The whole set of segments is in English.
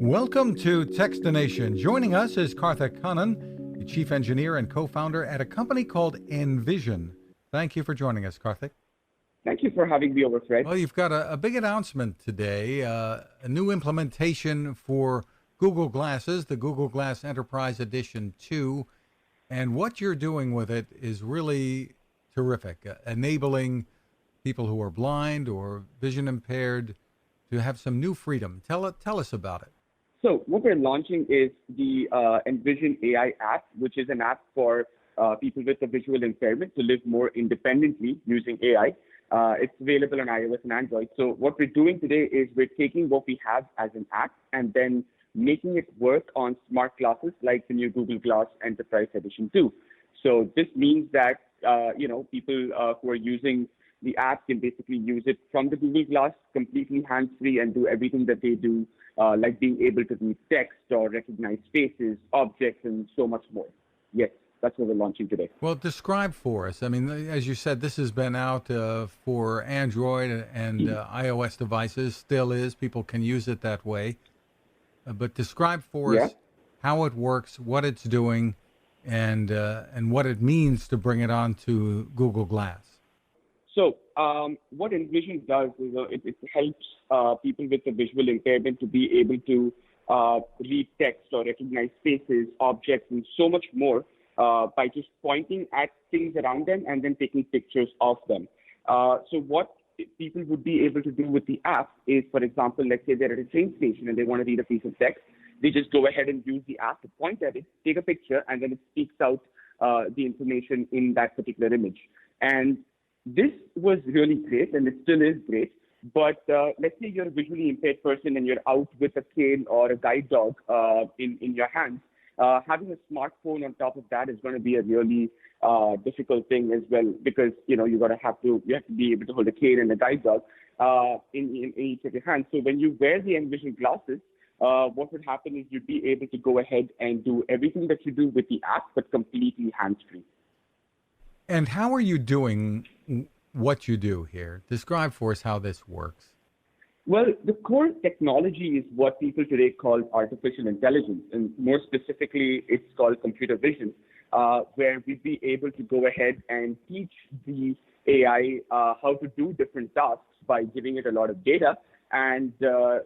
Welcome to Techstination. Joining us is Karthik Kannan, the Chief Engineer and co-founder at a company called Envision. Thank you for joining us, Karthik. Thank you for having me over, Fred. Well, you've got a big announcement today, a new implementation for Google Glasses, the Google Glass Enterprise Edition 2. And what you're doing with it is really terrific, enabling people who are blind or vision impaired to have some new freedom. Tell us about it. So what we're launching is the Envision AI app, which is an app for people with a visual impairment to live more independently using AI. It's available on iOS and Android. So what we're doing today is we're taking what we have as an app and then making it work on smart glasses like the new Google Glass Enterprise Edition 2. So this means that people who are using the app can basically use it from the Google Glass completely hands-free and do everything that they do, like being able to read text or recognize faces, objects, and so much more. Yes, that's what we're launching today. Well, describe for us. I mean, as you said, this has been out for Android and iOS devices, still is. People can use it that way. But describe for us how it works, what it's doing, and what it means to bring it onto Google Glass. So what Envision does is it helps people with a visual impairment to be able to read text or recognize faces, objects, and so much more by just pointing at things around them and then taking pictures of them. So what people would be able to do with the app is, for example, let's say they're at a train station and they want to read a piece of text. They just go ahead and use the app to point at it, take a picture, and then it speaks out the information in that particular image. And this was really great, and it still is great. But let's say you're a visually impaired person and you're out with a cane or a guide dog in your hands. Having a smartphone on top of that is going to be a really difficult thing as well, because you have to be able to hold a cane and a guide dog in each of your hands. So when you wear the Envision glasses, what would happen is you'd be able to go ahead and do everything that you do with the app, but completely hands-free. And how are you doing what you do here? Describe for us how this works. Well, the core technology is what people today call artificial intelligence, and more specifically, it's called computer vision, where we'd be able to go ahead and teach the AI how to do different tasks by giving it a lot of data and a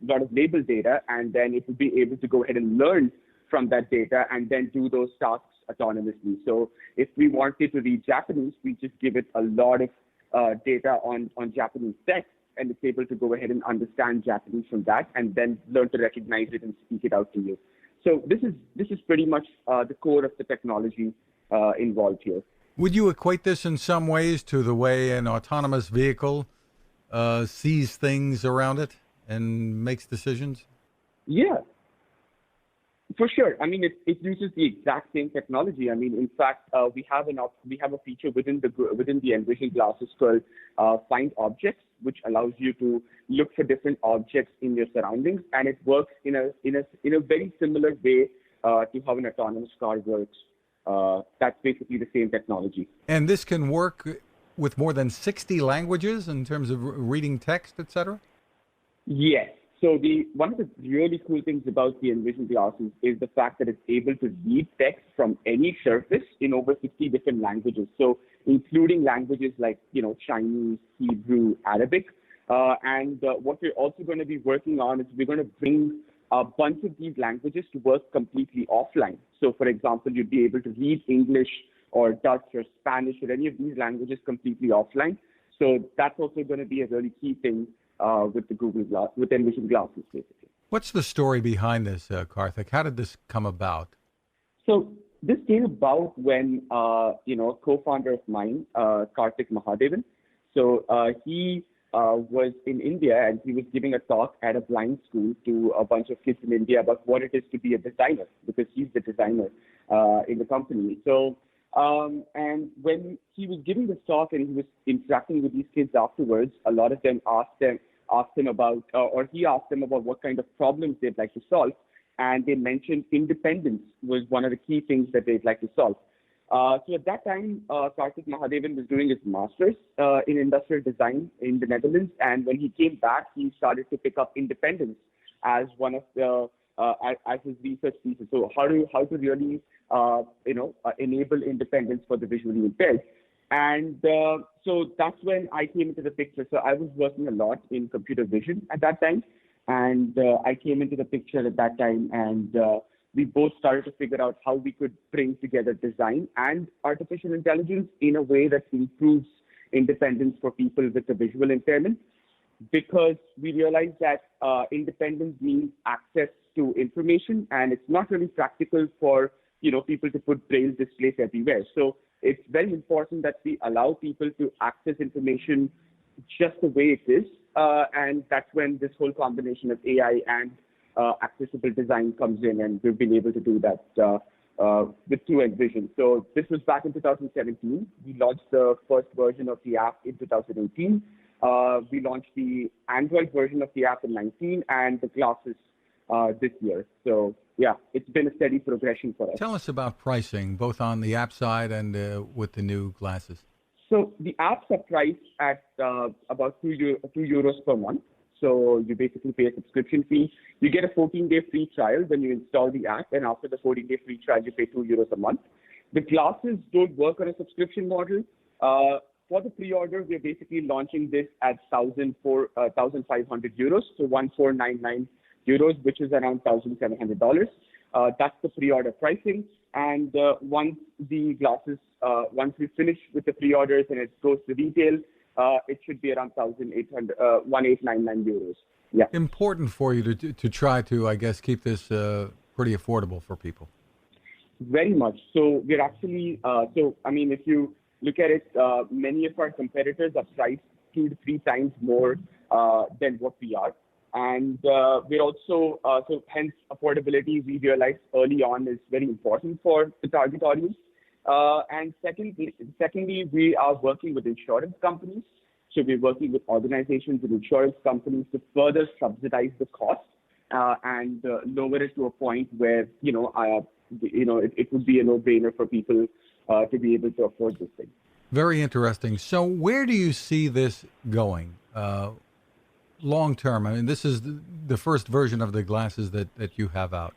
lot of labeled data, and then it would be able to go ahead and learn from that data and then do those tasks autonomously. So if we wanted to read Japanese, we just give it a lot of data on Japanese text, and it's able to go ahead and understand Japanese from that and then learn to recognize it and speak it out to you. So this is pretty much the core of the technology involved here. Would you equate this in some ways to the way an autonomous vehicle sees things around it and makes decisions? Yeah, for sure. I mean, it uses the exact same technology. I mean, in fact, we have a feature within the Envision glasses called Find Objects, which allows you to look for different objects in your surroundings, and it works in a very similar way to how an autonomous car works. That's basically the same technology. And this can work with more than 60 languages in terms of reading text, etc.? Yes. So one of the really cool things about the Envision glasses is the fact that it's able to read text from any surface in over 60 different languages. So including languages like, Chinese, Hebrew, Arabic. And what we're also going to be working on is we're going to bring a bunch of these languages to work completely offline. So for example, you'd be able to read English or Dutch or Spanish or any of these languages completely offline. So that's also going to be a really key thing with the Google Glass, with Envision glasses, basically. What's the story behind this, Karthik? How did this come about? So this came about when, a co-founder of mine, Karthik Kannan. So he was in India and he was giving a talk at a blind school to a bunch of kids in India about what it is to be a designer, because he's the designer in the company. So, and when he was giving this talk and he was interacting with these kids afterwards, a lot of them asked him about, or he asked them about what kind of problems they'd like to solve. And they mentioned independence was one of the key things that they'd like to solve. So at that time, Karthik Kannan was doing his master's in industrial design in the Netherlands. And when he came back, he started to pick up independence as one of the as his research thesis. So how to really enable independence for the visually impaired. And so that's when I came into the picture. So I was working a lot in computer vision at that time, and I came into the picture at that time, and we both started to figure out how we could bring together design and artificial intelligence in a way that improves independence for people with a visual impairment, because we realized that independence means access to information, and it's not really practical for people to put braille displays everywhere. So it's very important that we allow people to access information just the way it is, and that's when this whole combination of AI and accessible design comes in, and we've been able to do that with through Envision. So this was back in 2017. We launched the first version of the app in 2018. We launched the Android version of the app in 19, and the glasses this year. So yeah, it's been a steady progression for us. Tell us about pricing, both on the app side and with the new glasses. So the apps are priced at about €2 per month. So you basically pay a subscription fee. You get a 14-day free trial when you install the app, and after the 14-day free trial, you pay €2 a month. The glasses don't work on a subscription model. For the pre-order, we're basically launching this at €1,500, so €1,499, which is around $1,700. That's the pre-order pricing. And once the glasses, once we finish with the pre-orders and it goes to retail, it should be around €1,899. Yeah. Important for you to try to, I guess, keep this pretty affordable for people. Very much. So we're actually, if you look at it, many of our competitors are priced 2 to 3 times more than what we are. And we're also, so hence affordability, we realized early on is very important for the target audience. And secondly, we are working with insurance companies. So we're working with organizations and insurance companies to further subsidize the cost and lower it to a point where, it would be a no-brainer for people to be able to afford this thing. Very interesting. So where do you see this going long term? I mean, this is the first version of the glasses that you have out.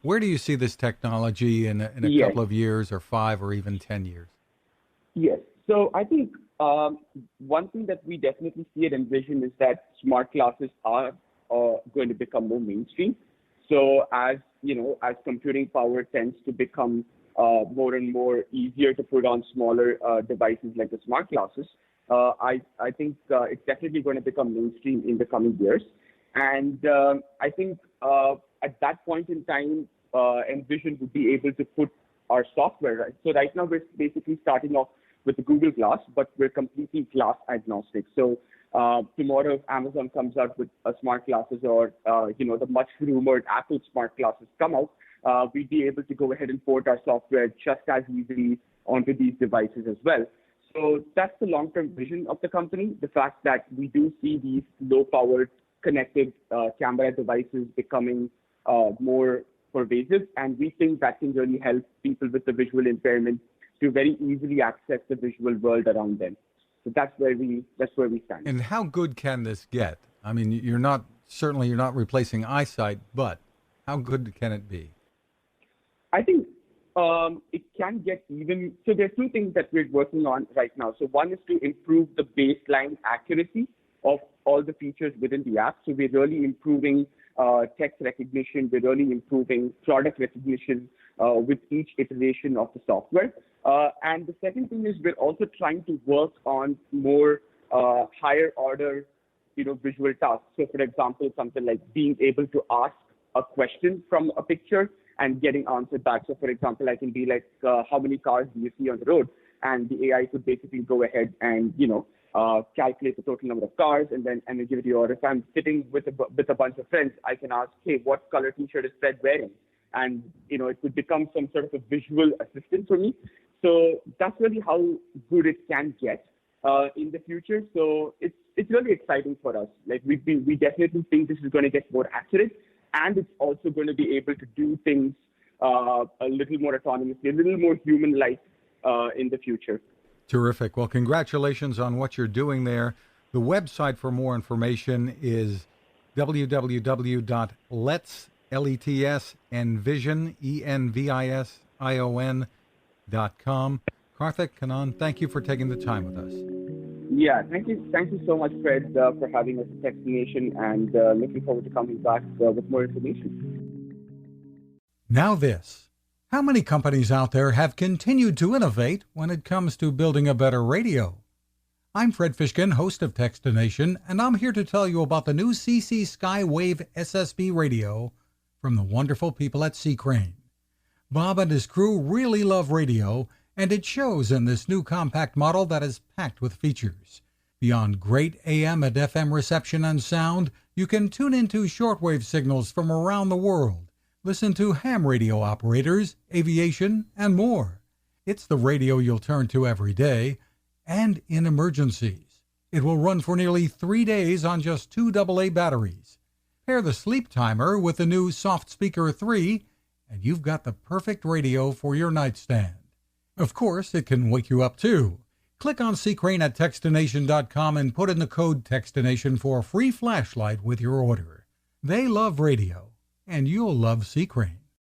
Where do you see this technology in a couple of years, or 5 or even 10 years? Yes. So I think one thing that we definitely see at Envision is that smart glasses are going to become more mainstream. So as computing power tends to become more and more easier to put on smaller devices like the smart glasses, I think it's definitely going to become mainstream in the coming years. And I think at that point in time, Envision would be able to put our software, right? So right now we're basically starting off with the Google Glass, but we're completely glass agnostic. So tomorrow, if Amazon comes out with smart glasses, or the much rumored Apple smart glasses come out, we'd be able to go ahead and port our software just as easily onto these devices as well. So that's the long-term vision of the company, the fact that we do see these low-powered connected camera devices becoming more pervasive, and we think that can really help people with the visual impairment to very easily access the visual world around them. So that's where we stand. And how good can this get? I mean, you're not replacing eyesight, but how good can it be? I think it can get even. So there are 2 things that we're working on right now. So one is to improve the baseline accuracy of all the features within the app. So we're really improving text recognition. We're really improving product recognition with each iteration of the software. And the second thing is we're also trying to work on more higher order, visual tasks. So for example, something like being able to ask a question from a picture and getting answered back. So for example, I can be like, how many cars do you see on the road? And the AI could basically go ahead and, calculate the total number of cars and then give it to you. Or if I'm sitting with a bunch of friends, I can ask, hey, what color t-shirt is Fred wearing? And, it could become some sort of a visual assistant for me. So that's really how good it can get in the future. So it's really exciting for us. Like we definitely think this is going to get more accurate, and it's also going to be able to do things a little more autonomously, a little more human-like in the future. Terrific. Well, congratulations on what you're doing there. The website for more information is www.letsenvision.com. Karthik Kannan, thank you for taking the time with us. Yeah, thank you so much, Fred, for having us at Techstination, and looking forward to coming back with more information. Now this. How many companies out there have continued to innovate when it comes to building a better radio? I'm Fred Fishkin, host of Techstination, and I'm here to tell you about the new CC Skywave SSB radio from the wonderful people at C. Crane. Bob and his crew really love radio, and it shows in this new compact model that is packed with features. Beyond great AM and FM reception and sound, you can tune into shortwave signals from around the world, listen to ham radio operators, aviation, and more. It's the radio you'll turn to every day, and in emergencies. It will run for nearly 3 days on just 2 AA batteries. Pair the sleep timer with the new Soft Speaker 3, and you've got the perfect radio for your nightstand. Of course, it can wake you up too. Click on C. Crane at Techstination.com and put in the code Techstination for a free flashlight with your order. They love radio, and you'll love C. Crane.